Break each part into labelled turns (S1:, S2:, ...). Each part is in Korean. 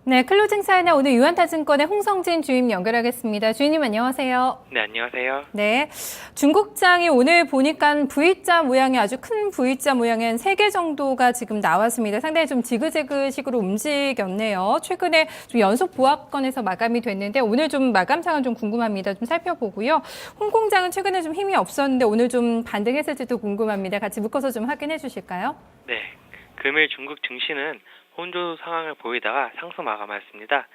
S1: 네, 클로징 사연에 오늘 유한타증권의 홍성진 주임 연결하겠습니다. 주임님 안녕하세요.
S2: 네, 안녕하세요.
S1: 네, 중국장이 오늘 보니까 V자 모양이 아주 큰 V자 모양의 한 3개 정도가 지금 나왔습니다. 상당히 좀 지그재그식으로 움직였네요. 최근에 좀 연속 보합권에서 마감이 됐는데 오늘 좀 마감상은 좀 궁금합니다. 좀 살펴보고요. 홍콩장은 최근에 좀 힘이 없었는데 오늘 좀 반등했을지도 궁금합니다. 같이 묶어서 좀 확인해 주실까요?
S2: 네, 금일 중국 증시는 혼조 상황을 보이다가 상승 마감하였습니다.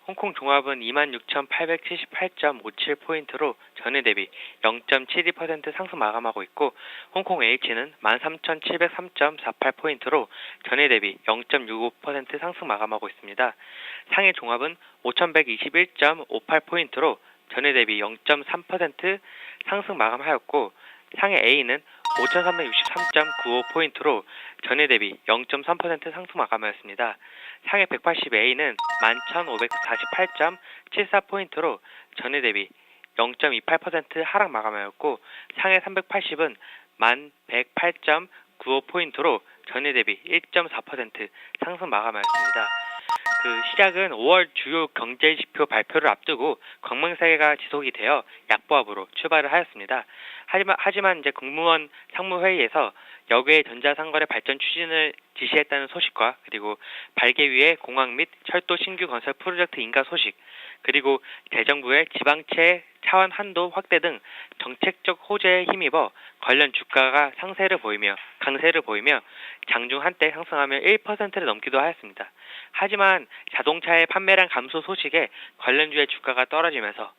S2: 홍콩 종합은 26,878.57포인트로 전일 대비 0.72% 상승 마감하고 있고 홍콩 H는 13,703.48포인트로 전일 대비 0.65% 상승 마감하고 있습니다. 상해 종합은 5,121.58포인트로 전일 대비 0.3% 상승 마감하였고 상해 A는 5,363.95포인트로 전일 대비 0.3% 상승 마감하였습니다. 상해 180A는 11,548.74포인트로 전일 대비 0.28% 하락 마감하였고 상해 380은 11,108.95포인트로 전일 대비 1.4% 상승 마감하였습니다. 시작은 5월 주요 경제지표 발표를 앞두고 관망세가 지속이 되어 약보합으로 출발을 하였습니다. 하지만 이제 국무원 상무회의에서 역외 전자상거래 발전 추진을 지시했다는 소식과 그리고 발개위의 공항 및 철도 신규 건설 프로젝트 인가 소식 그리고 대정부의 지방채 차원 한도 확대 등 정책적 호재에 힘입어 관련 주가가 강세를 보이며 장중 한때 상승하며 1%를 넘기도 하였습니다. 하지만 자동차의 판매량 감소 소식에 관련주의 주가가 떨어지면서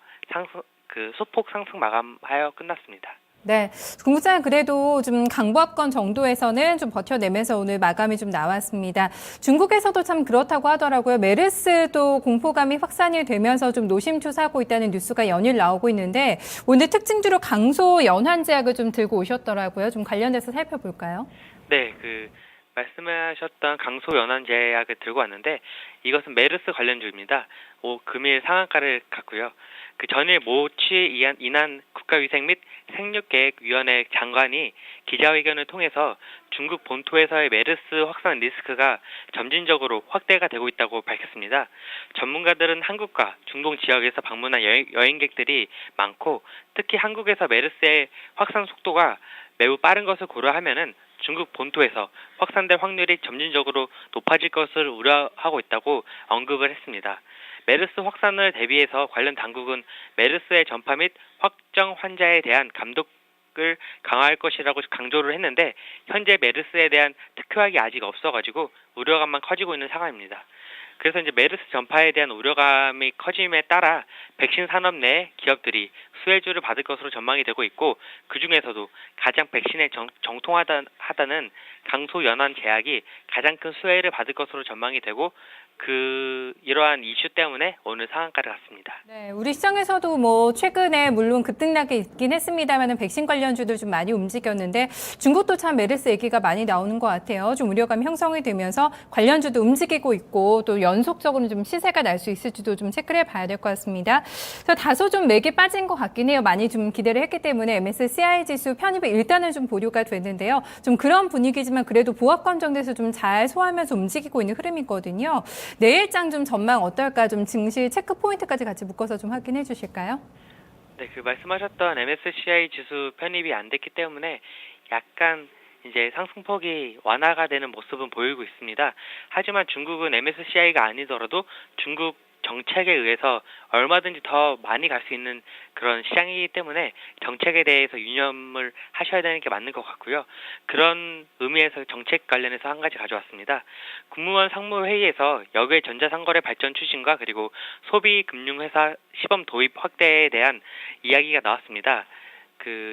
S2: 소폭 상승 마감하여 끝났습니다.
S1: 네, 중국장은 그래도 좀 강보합권 정도에서는 좀 버텨내면서 오늘 마감이 좀 나왔습니다. 중국에서도 참 그렇다고 하더라고요. 메르스도 공포감이 확산이 되면서 좀 노심초사하고 있다는 뉴스가 연일 나오고 있는데 오늘 특징주로 강소 연환제약을 좀 들고 오셨더라고요. 좀 관련돼서 살펴볼까요?
S2: 네, 말씀하셨던 강소 연환제약을 들고 왔는데 이것은 메르스 관련주입니다. 금일 상한가를 갔고요. 전일 모 이난 국가위생 및 생육계획위원회 장관이 기자회견을 통해서 중국 본토에서의 메르스 확산 리스크가 점진적으로 확대가 되고 있다고 밝혔습니다. 전문가들은 한국과 중동 지역에서 방문한 여행객들이 많고 특히 한국에서 메르스의 확산 속도가 매우 빠른 것을 고려하면은 중국 본토에서 확산될 확률이 점진적으로 높아질 것을 우려하고 있다고 언급을 했습니다. 메르스 확산을 대비해서 관련 당국은 메르스의 전파 및 확정 환자에 대한 감독을 강화할 것이라고 강조를 했는데 현재 메르스에 대한 특효약이 아직 없어가지고 우려감만 커지고 있는 상황입니다. 그래서 이제 메르스 전파에 대한 우려감이 커짐에 따라 백신 산업 내 기업들이 수혜주를 받을 것으로 전망이 되고 있고 그 중에서도 가장 백신에 정통하다는 강소 연환 제약이 가장 큰 수혜를 받을 것으로 전망이 되고 이러한 이슈 때문에 오늘 상한가를 갔습니다.
S1: 네, 우리 시장에서도 뭐 최근에 물론 급등락이 있긴 했습니다만 백신 관련주들 좀 많이 움직였는데 중국도 참 메르스 얘기가 많이 나오는 것 같아요. 좀 우려감 형성이 되면서 관련주도 움직이고 있고 또 연속적으로 좀 시세가 날 수 있을지도 좀 체크를 해봐야 될 것 같습니다. 그래서 다소 좀 맥이 빠진 것 같긴 해요. 많이 좀 기대를 했기 때문에 MSCI 지수 편입이 일단은 좀 보류가 됐는데요. 좀 그런 분위기지만 그래도 보합권 정도에서 좀 잘 소화하면서 움직이고 있는 흐름이거든요. 내일장 좀 전망 어떨까? 좀 증시 체크 포인트까지 같이 묶어서 좀 확인해 주실까요?
S2: 네, 말씀하셨던 MSCI 지수 편입이 안 됐기 때문에 약간 이제 상승폭이 완화가 되는 모습은 보이고 있습니다. 하지만 중국은 MSCI가 아니더라도 중국 정책에 의해서 얼마든지 더 많이 갈 수 있는 그런 시장이기 때문에 정책에 대해서 유념을 하셔야 되는 게 맞는 것 같고요. 그런 의미에서 정책 관련해서 한 가지 가져왔습니다. 국무원 상무회의에서 역외 전자상거래 발전 추진과 그리고 소비금융회사 시범 도입 확대에 대한 이야기가 나왔습니다.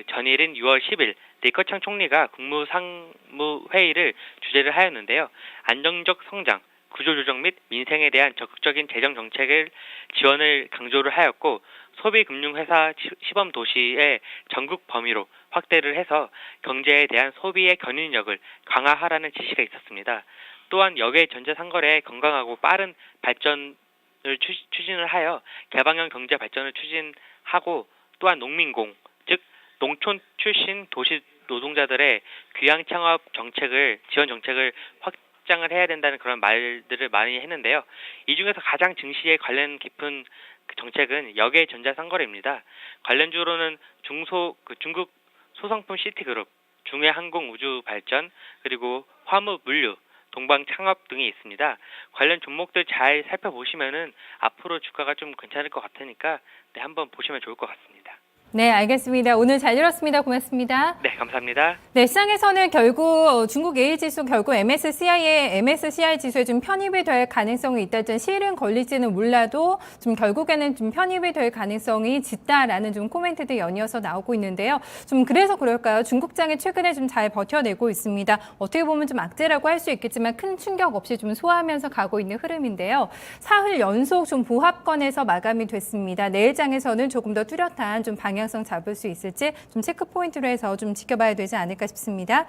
S2: 전일인 6월 10일 리커창 총리가 국무상무회의를 주재를 하였는데요. 안정적 성장, 구조조정 및 민생에 대한 적극적인 재정 정책을 지원을 강조를 하였고 소비금융회사 시범 도시의 전국 범위로 확대를 해서 경제에 대한 소비의 견인력을 강화하라는 지시가 있었습니다. 또한 역외 전자상거래의 건강하고 빠른 발전을 추진을 하여 개방형 경제 발전을 추진하고 또한 농민공, 즉 농촌 출신 도시 노동자들의 귀향 창업 지원 정책을 확장을 해야 된다는 그런 말들을 많이 했는데요. 이 중에서 가장 증시에 관련 깊은 그 정책은 역외전자상거래입니다. 관련주로는 중국 소성품 시티그룹, 중해항공우주발전, 그리고 화무물류, 동방창업 등이 있습니다. 관련 종목들 잘 살펴보시면은 앞으로 주가가 좀 괜찮을 것 같으니까 한번 보시면 좋을 것 같습니다.
S1: 네, 알겠습니다. 오늘 잘 들었습니다. 고맙습니다.
S2: 네, 감사합니다.
S1: 네, 시장에서는 결국 중국 A지수 결국 MSCI 지수에 좀 편입이 될 가능성이 있다. 좀 실은 걸릴지는 몰라도 좀 결국에는 좀 편입이 될 가능성이 짙다라는 좀 코멘트들이 연이어서 나오고 있는데요. 좀 그래서 그럴까요? 중국장이 최근에 좀 잘 버텨내고 있습니다. 어떻게 보면 좀 악재라고 할 수 있겠지만 큰 충격 없이 좀 소화하면서 가고 있는 흐름인데요. 사흘 연속 좀 보합권에서 마감이 됐습니다. 내일 장에서는 조금 더 뚜렷한 좀 방향성 잡을 수 있을지 좀 체크 포인트로 해서 좀 지켜봐야 되지 않을까 싶습니다.